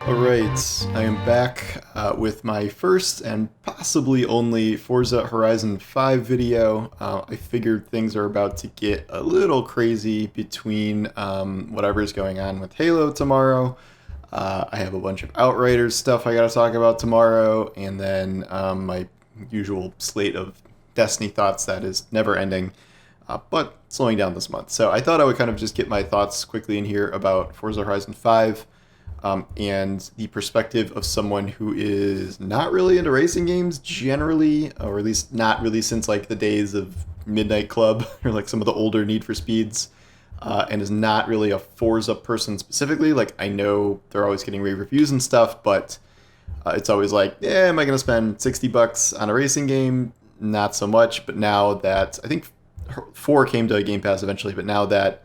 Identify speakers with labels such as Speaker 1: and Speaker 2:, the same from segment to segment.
Speaker 1: Alright, I am back with my first and possibly only Forza Horizon 5 video. I figured things are about to get a little crazy between whatever's going on with Halo tomorrow. I have a bunch of Outriders stuff I gotta talk about tomorrow, and then my usual slate of Destiny thoughts that is never ending, but slowing down this month. So I thought I would kind of just get my thoughts quickly in here about Forza Horizon 5 and the perspective of someone who is not really into racing games generally, or at least not really since like the days of Midnight Club or like some of the older Need for Speeds, and is not really a Forza person specifically. Like I know they're always getting rave reviews and stuff, but it's always like, yeah, am I going to spend $60 on a racing game? Not so much. But now that I think 4 came to Game Pass eventually, but now that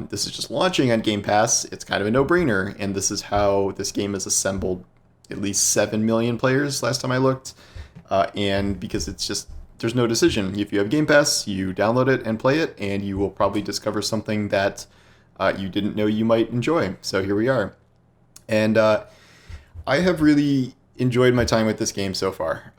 Speaker 1: this is just launching on Game Pass, it's kind of a no-brainer, and this is how this game has assembled at least 7 million players last time I looked, and because it's just, there's no decision. If you have Game Pass, you download it and play it, and you will probably discover something that you didn't know you might enjoy. So here we are. And I have really enjoyed my time with this game so far.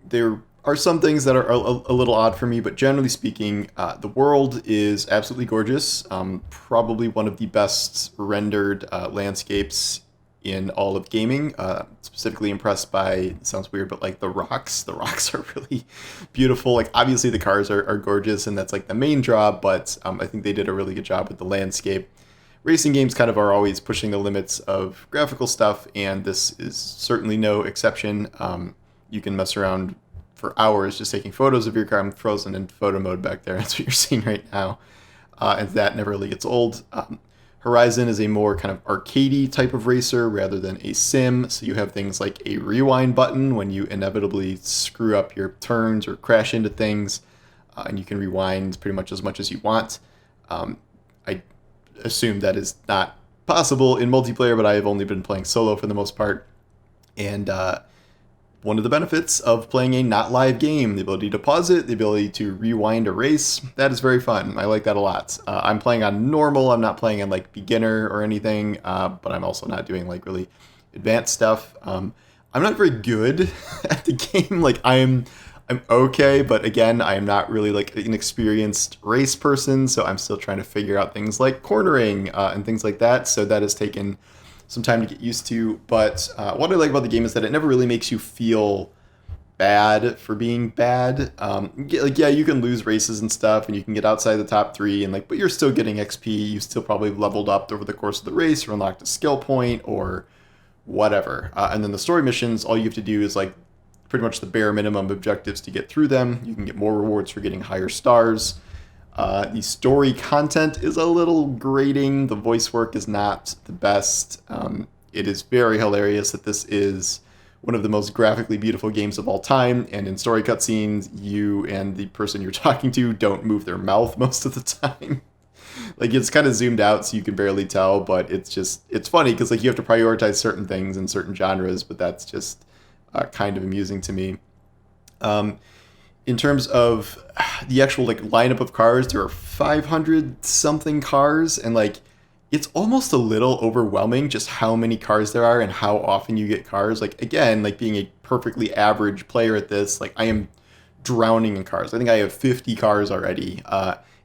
Speaker 1: There are some things that are a little odd for me, but generally speaking, the world is absolutely gorgeous. Probably one of the best rendered landscapes in all of gaming. Specifically impressed by, it sounds weird, but like the rocks. The rocks are really beautiful. Like obviously the cars are gorgeous, and that's like the main draw, but I think they did a really good job with the landscape. Racing games kind of are always pushing the limits of graphical stuff, and this is certainly no exception. You can mess around for hours just taking photos of your car. I'm frozen in photo mode back there. That's what you're seeing right now. And that never really gets old. Horizon is a more kind of arcadey type of racer rather than a sim. So you have things like a rewind button when you inevitably screw up your turns or crash into things, and you can rewind pretty much as you want. I assume that is not possible in multiplayer, but I have only been playing solo for the most part. And one of the benefits of playing a not live game, the ability to pause it, the ability to rewind a race, that is very fun. I like that a lot. I'm playing on normal. I'm not playing on like beginner or anything, but I'm also not doing like really advanced stuff. I'm not very good at the game. Like I'm okay, but again, I am not really like an experienced race person, so I'm still trying to figure out things like cornering and things like that. So that has taken some time to get used to. But what I like about the game is that it never really makes you feel bad for being bad. Like yeah, you can lose races and stuff, and you can get outside the top 3, and like, but you're still getting XP. You still probably leveled up over the course of the race, or unlocked a skill point, or whatever. And then the story missions, all you have to do is like pretty much the bare minimum objectives to get through them. You can get more rewards for getting higher stars. The story content is a little grating. The voice work is not the best. It is very hilarious that this is one of the most graphically beautiful games of all time, and in story cutscenes, you and the person you're talking to don't move their mouth most of the time. Like it's kind of zoomed out so you can barely tell, but it's funny because like you have to prioritize certain things in certain genres, but that's just kind of amusing to me. In terms of the actual like lineup of cars, there are 500 something cars, and like it's almost a little overwhelming just how many cars there are and how often you get cars. Like again, like being a perfectly average player at this, like I am drowning in cars. I think I have 50 cars already,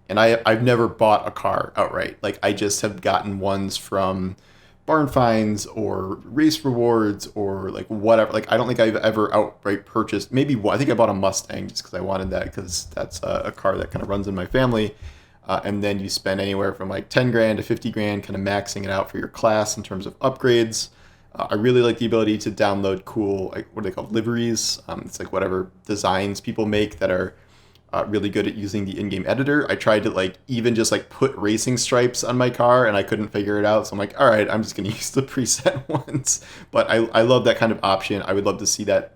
Speaker 1: and I've never bought a car outright. Like I just have gotten ones from barn finds or race rewards or like whatever. Like I don't think I've ever outright purchased. Maybe I think I bought a Mustang just because I wanted that, because that's a car that kind of runs in my family. And then you spend anywhere from like 10 grand to 50 grand kind of maxing it out for your class in terms of upgrades. I really like the ability to download cool, like, what are they called, liveries. It's like whatever designs people make that are really good at using the in-game editor. I tried to like even just like put racing stripes on my car, and I couldn't figure it out. So I'm like, all right, I'm just gonna use the preset ones. But I love that kind of option. I would love to see that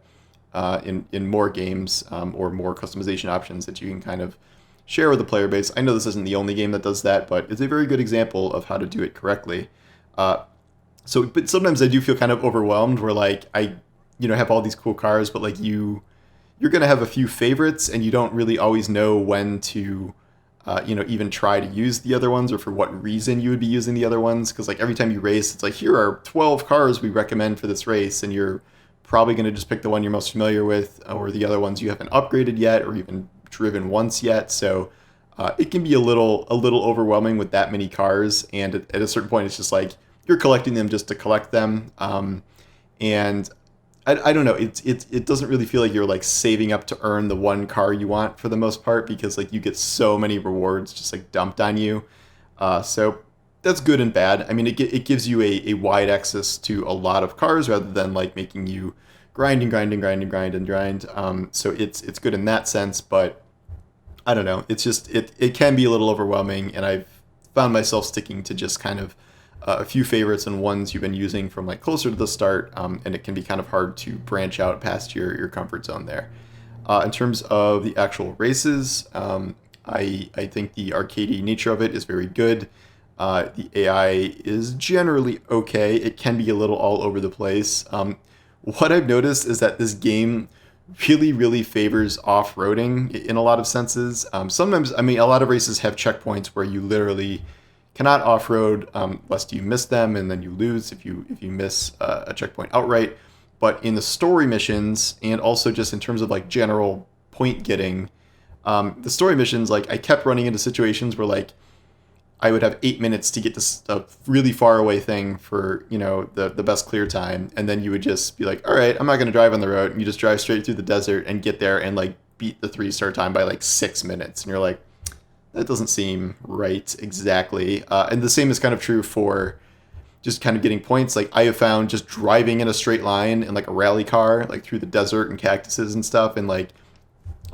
Speaker 1: in more games, or more customization options that you can kind of share with the player base. I know this isn't the only game that does that, but it's a very good example of how to do it correctly. But sometimes I do feel kind of overwhelmed where like I, have all these cool cars, but like you're going to have a few favorites, and you don't really always know when to even try to use the other ones, or for what reason you would be using the other ones. Because like every time you race, it's like, here are 12 cars we recommend for this race, and you're probably going to just pick the one you're most familiar with, or the other ones you haven't upgraded yet or even driven once yet. So it can be a little overwhelming with that many cars, and at a certain point, it's just like you're collecting them just to collect them. And I don't know. It doesn't really feel like you're like saving up to earn the one car you want for the most part, because like you get so many rewards just like dumped on you. So that's good and bad. I mean, it gives you a wide access to a lot of cars rather than like making you grind and grind and grind and grind and grind. So it's good in that sense, but I don't know. It's just it can be a little overwhelming, and I've found myself sticking to just kind of a few favorites and ones you've been using from like closer to the start, and it can be kind of hard to branch out past your comfort zone there. In terms of the actual races, I think the arcadey nature of it is very good. The AI is generally okay. It can be a little all over the place. What I've noticed is that this game really favors off-roading in a lot of senses. Sometimes, I mean, a lot of races have checkpoints where you literally cannot off-road lest you miss them, and then you lose if you miss a checkpoint outright. But in the story missions, and also just in terms of like general point getting, the story missions, like I kept running into situations where like I would have 8 minutes to get to a really far away thing for, the best clear time. And then you would just be like, all right, I'm not going to drive on the road. And you just drive straight through the desert and get there and like beat the 3-star time by like 6 minutes. And you're like, that doesn't seem right exactly. And the same is kind of true for just kind of getting points. Like I have found just driving in a straight line in like a rally car, like through the desert and cactuses and stuff. And like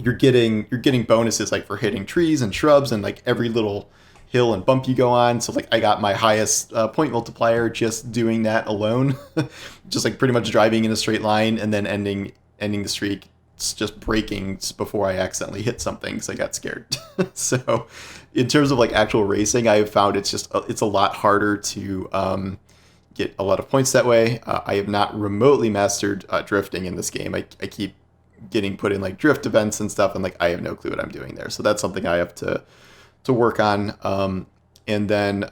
Speaker 1: you're getting bonuses like for hitting trees and shrubs and like every little hill and bump you go on. So like I got my highest point multiplier just doing that alone, just like pretty much driving in a straight line and then ending the streak just braking before I accidentally hit something because I got scared. So in terms of like actual racing, I have found it's a lot harder to get a lot of points that way. I have not remotely mastered drifting in this game. I keep getting put in like drift events and stuff, and like I have no clue what I'm doing there. So that's something I have to work on. And then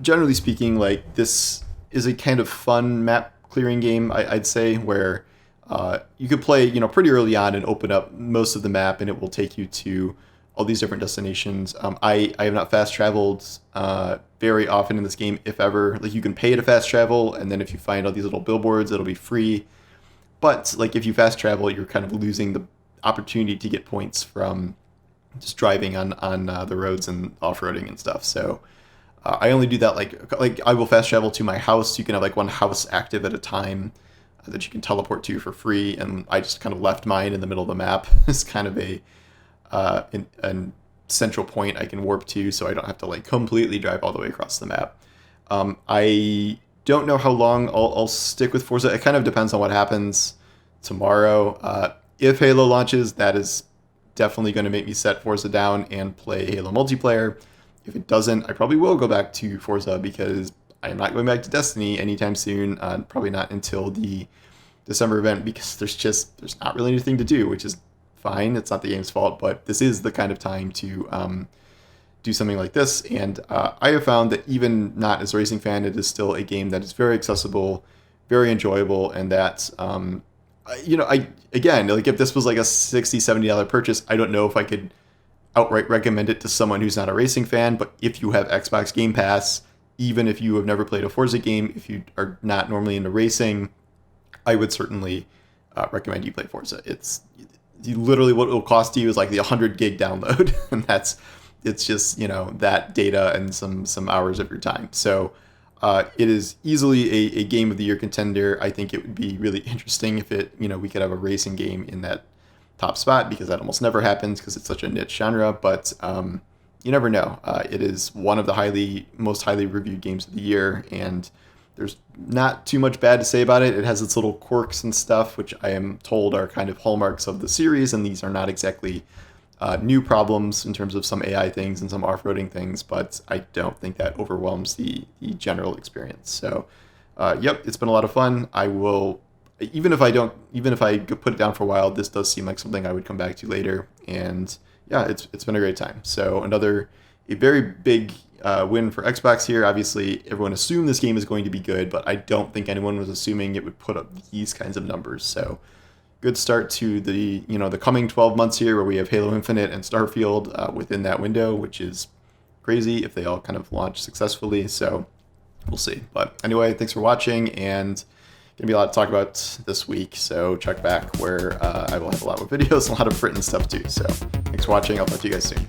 Speaker 1: generally speaking, like this is a kind of fun map clearing game, I'd say, where you could play, pretty early on and open up most of the map, and it will take you to all these different destinations. I have not fast traveled very often in this game, if ever. Like you can pay to fast travel, and then if you find all these little billboards, it'll be free. But like if you fast travel, you're kind of losing the opportunity to get points from just driving on the roads and off-roading and stuff. So I only do that like I will fast travel to my house. You can have like one house active at a time that you can teleport to for free, and I just kind of left mine in the middle of the map. It's kind of a central point I can warp to, so I don't have to like completely drive all the way across the map. I don't know how long I'll stick with Forza. It kind of depends on what happens tomorrow. If Halo launches, that is definitely going to make me set Forza down and play Halo multiplayer. If it doesn't, I probably will go back to Forza because I'm not going back to Destiny anytime soon. Probably not until the December event, because there's not really anything to do, which is fine. It's not the game's fault, but this is the kind of time to do something like this. And I have found that even not as a racing fan, it is still a game that is very accessible, very enjoyable, and that again, like if this was like a $60-$70 purchase, I don't know if I could outright recommend it to someone who's not a racing fan. But if you have Xbox Game Pass, even if you have never played a Forza game, if you are not normally into racing, I would certainly recommend you play Forza. It's literally what it will cost you is like the 100 gig download, and it's just that data and some hours of your time. So it is easily a game of the year contender. I think it would be really interesting if we could have a racing game in that top spot, because that almost never happens because it's such a niche genre. But you never know. It is one of the most highly reviewed games of the year, and there's not too much bad to say about it. It has its little quirks and stuff, which I am told are kind of hallmarks of the series, and these are not exactly new problems in terms of some AI things and some off-roading things, but I don't think that overwhelms the general experience. So, yep, it's been a lot of fun. I will, even if I put it down for a while, this does seem like something I would come back to later. And yeah, it's been a great time. So a very big win for Xbox here. Obviously, everyone assumed this game is going to be good, but I don't think anyone was assuming it would put up these kinds of numbers. So good start to the coming 12 months here, where we have Halo Infinite and Starfield within that window, which is crazy if they all kind of launch successfully. So we'll see. But anyway, thanks for watching, and gonna be a lot to talk about this week. So check back where I will have a lot more videos, a lot of written stuff too. So thanks for watching. I'll talk to you guys soon.